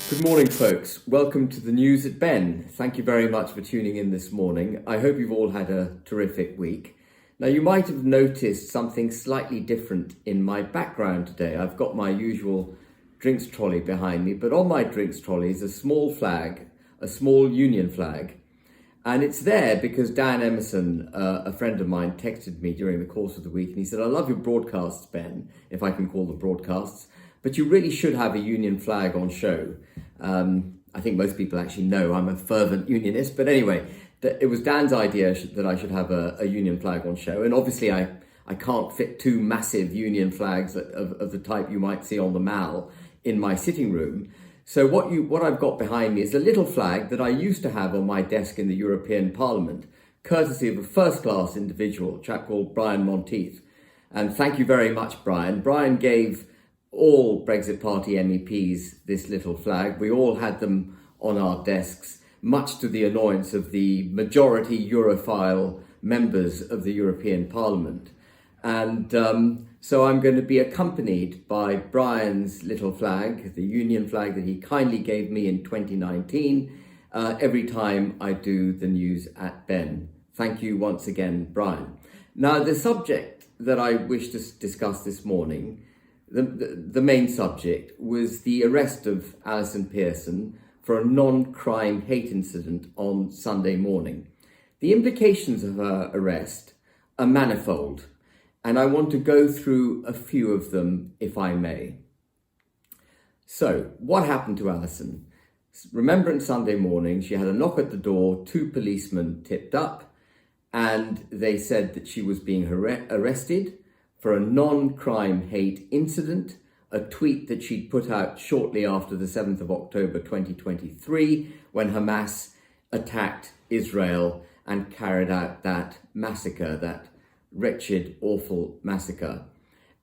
Good morning, folks. Welcome to the news at Ben. Thank you very much for tuning in this morning. I hope you've all had a terrific week. Now, you might have noticed something slightly different in my background today. I've got my usual drinks trolley behind me, but on my drinks trolley is a small flag, a small Union flag. And it's there because Dan Emerson, a friend of mine, texted me during the course of the week and he said, "I love your broadcasts, Ben," if I can call them broadcasts, "but you really should have a Union flag on show." I think most people actually know I'm a fervent Unionist, but anyway, it was Dan's idea that I should have a Union flag on show. And obviously I can't fit two massive Union flags of the type you might see on the Mall in my sitting room. So what I've got behind me is a little flag that I used to have on my desk in the European Parliament, courtesy of a first-class individual, a chap called Brian Monteith. And thank you very much, Brian. Brian gave all Brexit Party MEPs this little flag. We all had them on our desks, much to the annoyance of the majority Europhile members of the European Parliament. And so I'm going to be accompanied by Brian's little flag, the Union flag that he kindly gave me in 2019, every time I do the news at Ben. Thank you once again, Brian. Now, the subject that I wish to discuss this morning, the main subject, was the arrest of Allison Pearson for a non-crime hate incident on Sunday morning. The implications of her arrest are manifold, and I want to go through a few of them, if I may. So, what happened to Allison? Remembrance Sunday morning, she had a knock at the door, two policemen tipped up, and they said that she was being arrested for a non-crime hate incident, a tweet that she'd put out shortly after the 7th of October 2023, when Hamas attacked Israel and carried out that massacre, that wretched, awful massacre.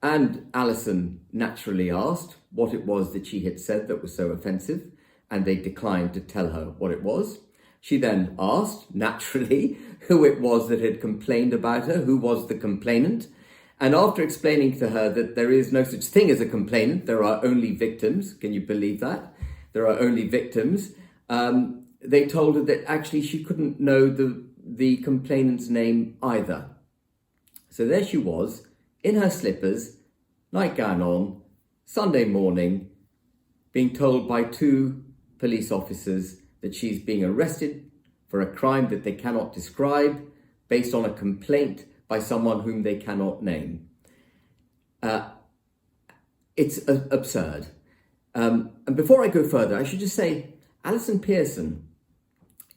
And Allison naturally asked what it was that she had said that was so offensive, and they declined to tell her what it was. She then asked, naturally, who it was that had complained about her, who was the complainant. And after explaining to her that there is no such thing as a complainant, there are only victims, can you believe that? There are only victims. They told her that actually she couldn't know the complainant's name either. So there she was, in her slippers, nightgown on, Sunday morning, being told by two police officers that she's being arrested for a crime that they cannot describe based on a complaint by someone whom they cannot name. It's absurd. And before I go further, I should just say Alison Pearson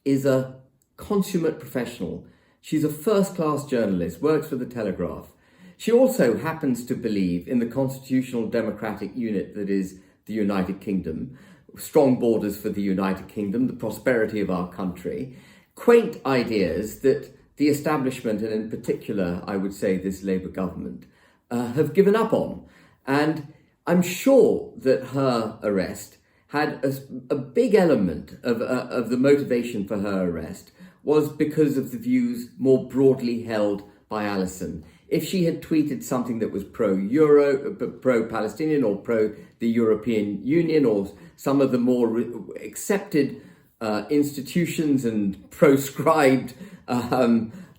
is a consummate professional. She's a first-class journalist, works for the Telegraph. She also happens to believe in the constitutional democratic unit that is the United Kingdom, strong borders for the United Kingdom, the prosperity of our country, quaint ideas that the establishment, and in particular, I would say this Labour government, have given up on. And I'm sure that her arrest had a big element of the motivation for her arrest was because of the views more broadly held by Allison. If she had tweeted something that was pro-Euro, pro-Palestinian or pro-the European Union or some of the more accepted institutions and proscribed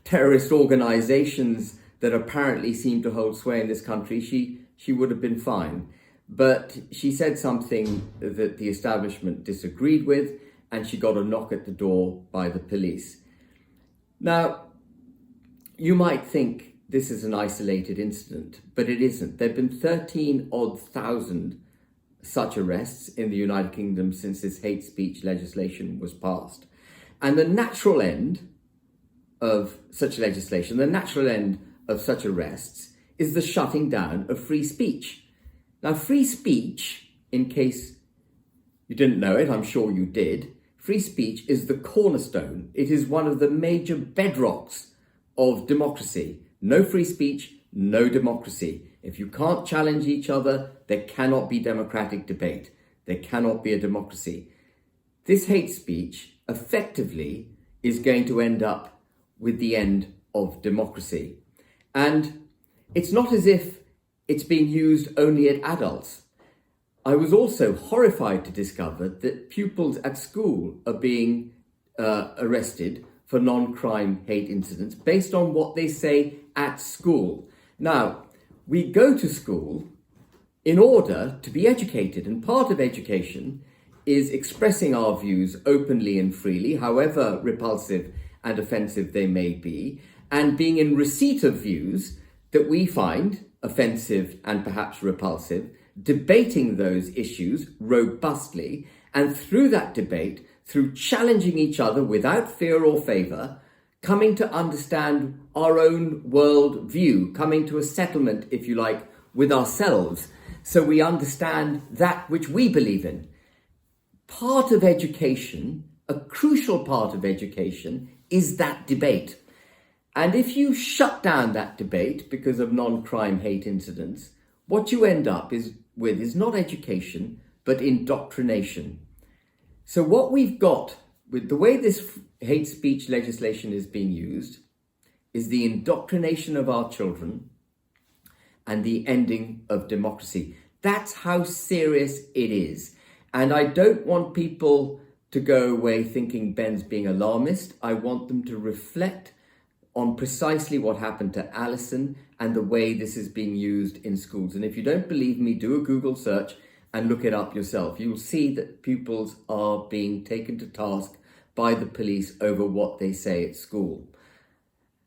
terrorist organizations that apparently seem to hold sway in this country, she would have been fine. But she said something that the establishment disagreed with, and she got a knock at the door by the police. Now, you might think this is an isolated incident, but it isn't. There have been 13,000 such arrests in the United Kingdom since this hate speech legislation was passed. And the natural end of such legislation, the natural end of such arrests, is the shutting down of free speech. Now, free speech, in case you didn't know it, I'm sure you did, free speech is the cornerstone. It is one of the major bedrocks of democracy. No free speech, no democracy. If you can't challenge each other, there cannot be democratic debate. There cannot be a democracy. This hate speech effectively is going to end up with the end of democracy. And it's not as if it's being used only at adults. I was also horrified to discover that pupils at school are being arrested for non-crime hate incidents based on what they say at school. Now, we go to school in order to be educated, and part of education is expressing our views openly and freely, however repulsive and offensive they may be, and being in receipt of views that we find offensive and perhaps repulsive, debating those issues robustly, and through that debate, through challenging each other without fear or favour, coming to understand our own world view, coming to a settlement, if you like, with ourselves, so we understand that which we believe in. Part of education, a crucial part of education, is that debate. And if you shut down that debate because of non-crime hate incidents, what you end up with is not education, but indoctrination. So what we've got with the way this hate speech legislation is being used is the indoctrination of our children and the ending of democracy. That's how serious it is. And I don't want people to go away thinking Ben's being alarmist. I want them to reflect on precisely what happened to Alison and the way this is being used in schools. And if you don't believe me, do a Google search and look it up yourself. You'll see that pupils are being taken to task by the police over what they say at school.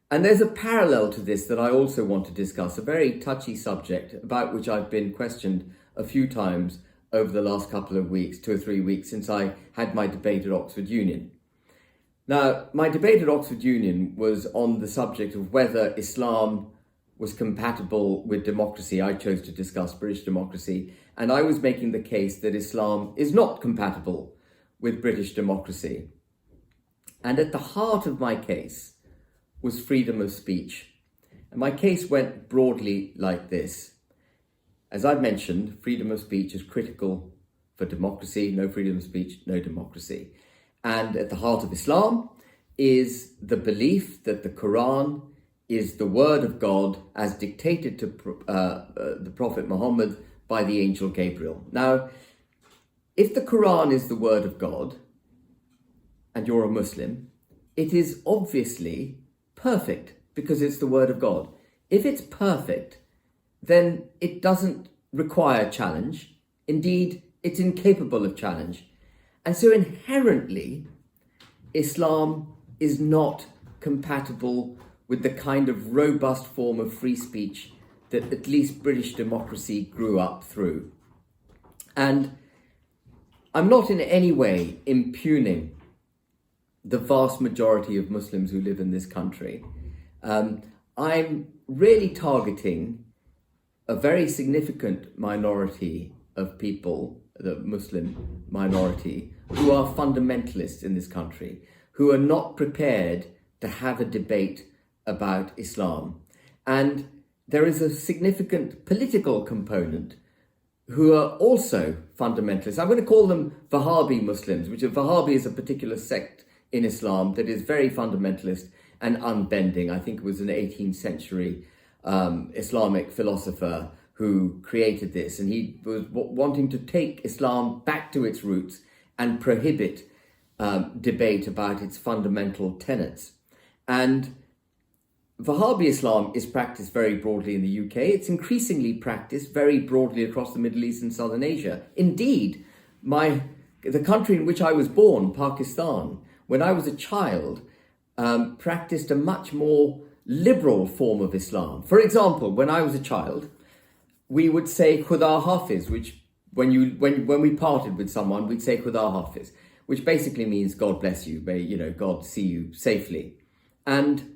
And there's a parallel to this that I also want to discuss, a very touchy subject about which I've been questioned a few times over the last couple of weeks, 2 or 3 weeks, since I had my debate at Oxford Union. Now, my debate at Oxford Union was on the subject of whether Islam was compatible with democracy. I chose to discuss British democracy, and I was making the case that Islam is not compatible with British democracy. And at the heart of my case was freedom of speech. And my case went broadly like this. As I've mentioned, freedom of speech is critical for democracy. No freedom of speech, no democracy. And at the heart of Islam is the belief that the Quran is the word of God as dictated to the Prophet Muhammad by the angel Gabriel. Now, if the Quran is the word of God and you're a Muslim, it is obviously perfect because it's the word of God. If it's perfect, then it doesn't require challenge. Indeed, it's incapable of challenge. And so inherently, Islam is not compatible with the kind of robust form of free speech that at least British democracy grew up through. And I'm not in any way impugning the vast majority of Muslims who live in this country. I'm really targeting a very significant minority of people, the Muslim minority, who are fundamentalists in this country, who are not prepared to have a debate about Islam. And there is a significant political component who are also fundamentalists. I'm going to call them Wahhabi Muslims, which Wahhabi is a particular sect in Islam that is very fundamentalist and unbending. I think it was an 18th century Islamic philosopher who created this, and he was wanting to take Islam back to its roots and prohibit debate about its fundamental tenets. And Wahhabi Islam is practiced very broadly in the UK. It's increasingly practiced very broadly across the Middle East and Southern Asia. Indeed, the country in which I was born, Pakistan, when I was a child, practiced a much more liberal form of Islam. For example, when I was a child, we would say Khuda Hafiz, which when we parted with someone, we'd say Khuda Hafiz, which basically means God bless you, God see you safely. And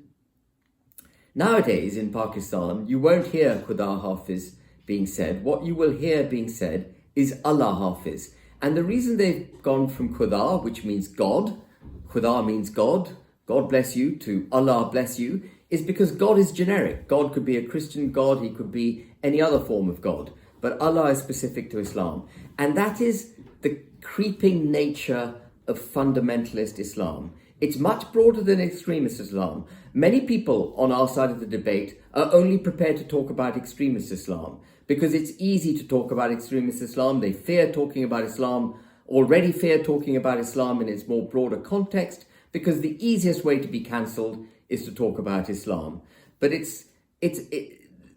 nowadays in Pakistan, you won't hear Khuda Hafiz being said. What you will hear being said is Allah Hafiz. And the reason they've gone from Khuda, which means God, Khuda means God, God bless you, to Allah bless you, is because God is generic. God could be a Christian God, he could be any other form of God, but Allah is specific to Islam. And that is the creeping nature of fundamentalist Islam. It's much broader than extremist Islam. Many people on our side of the debate are only prepared to talk about extremist Islam, because it's easy to talk about extremist Islam. They fear talking about Islam, already fear talking about Islam in its more broader context, because the easiest way to be cancelled is to talk about Islam. But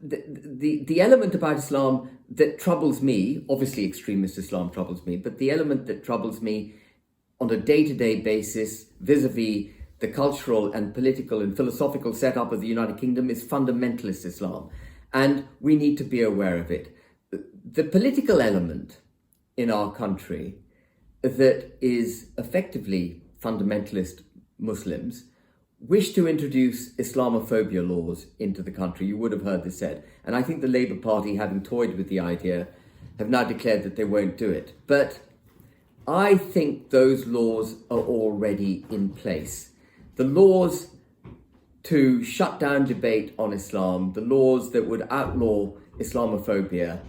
the element about Islam that troubles me, obviously extremist Islam troubles me, but the element that troubles me on a day-to-day basis vis-a-vis the cultural and political and philosophical setup of the United Kingdom is fundamentalist Islam. And we need to be aware of it. The political element in our country that is effectively fundamentalist Muslims wish to introduce Islamophobia laws into the country. You would have heard this said. And I think the Labour Party, having toyed with the idea, have now declared that they won't do it. But I think those laws are already in place. The laws to shut down debate on Islam, the laws that would outlaw Islamophobia,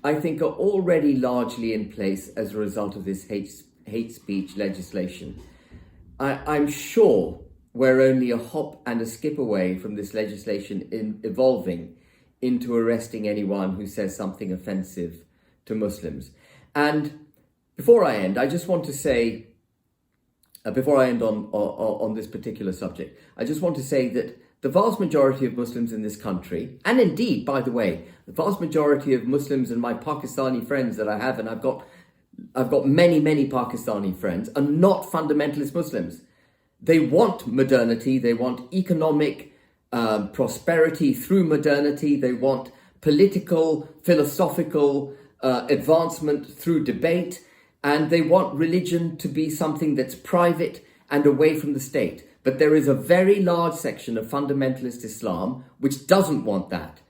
I think are already largely in place as a result of this hate speech legislation. I'm sure we're only a hop and a skip away from this legislation evolving into arresting anyone who says something offensive to Muslims. And before I end, I just want to say, before I end on this particular subject, I just want to say that the vast majority of Muslims in this country, and indeed, by the way, the vast majority of Muslims and my Pakistani friends that I have, and I've got many, many Pakistani friends, are not fundamentalist Muslims. They want modernity. They want economic prosperity through modernity. They want political, philosophical advancement through debate. And they want religion to be something that's private and away from the state. But there is a very large section of fundamentalist Islam which doesn't want that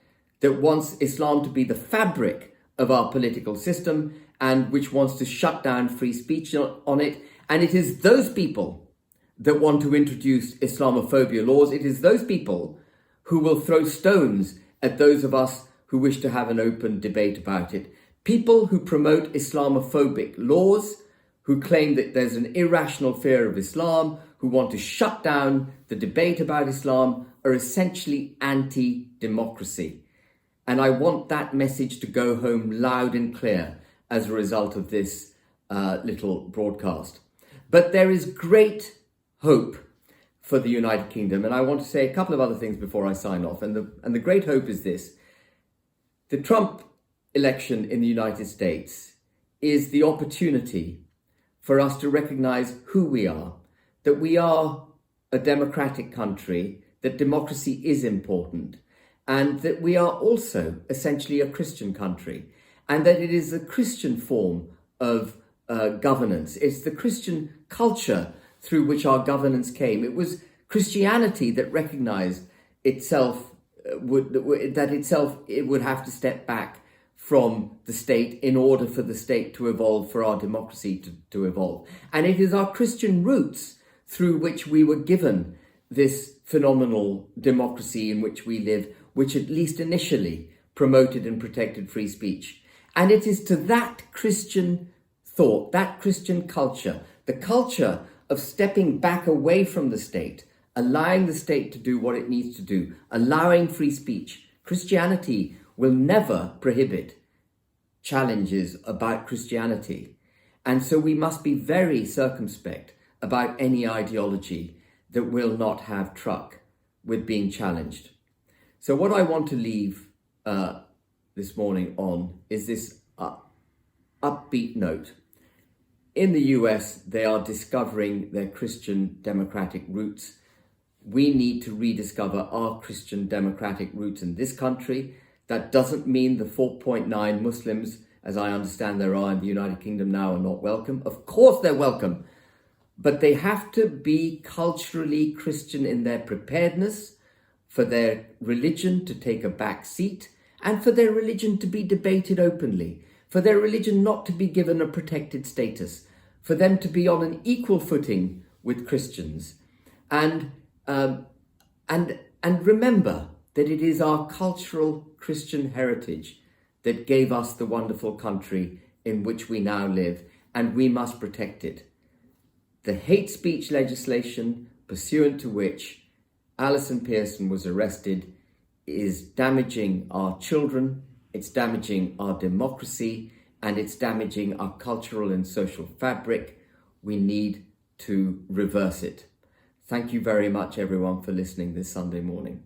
wants Islam to be the fabric of our political system and which wants to shut down free speech on it. And it is those people that want to introduce Islamophobia laws. It is those people who will throw stones at those of us who wish to have an open debate about it. People who promote Islamophobic laws, who claim that there's an irrational fear of Islam, who want to shut down the debate about Islam, are essentially anti-democracy. And I want that message to go home loud and clear as a result of this little broadcast. But there is great hope for the United Kingdom. And I want to say a couple of other things before I sign off. And the great hope is this. The Trump election in the United States is the opportunity for us to recognize who we are, that we are a democratic country, that democracy is important, and that we are also essentially a Christian country, and that it is a Christian form of governance. It's the Christian culture through which our governance came. It was Christianity that recognized itself, it would have to step back from the state in order for the state to evolve, for our democracy to evolve. And it is our Christian roots through which we were given this phenomenal democracy in which we live, which at least initially promoted and protected free speech. And it is to that Christian thought, that Christian culture, the culture of stepping back away from the state, allowing the state to do what it needs to do, allowing free speech. Christianity will never prohibit challenges about Christianity. And so we must be very circumspect about any ideology that will not have truck with being challenged. So what I want to leave this morning on is this upbeat note. In the US, they are discovering their Christian democratic roots. We need to rediscover our Christian democratic roots in this country. That doesn't mean the 4.9 Muslims, as I understand there are in the United Kingdom now, are not welcome. Of course they're welcome, but they have to be culturally Christian in their preparedness for their religion to take a back seat and for their religion to be debated openly, for their religion not to be given a protected status, for them to be on an equal footing with Christians. And remember that it is our cultural Christian heritage that gave us the wonderful country in which we now live, and we must protect it. The hate speech legislation pursuant to which Allison Pearson was arrested is damaging our children, it's damaging our democracy, and it's damaging our cultural and social fabric. We need to reverse it. Thank you very much, everyone, for listening this Sunday morning.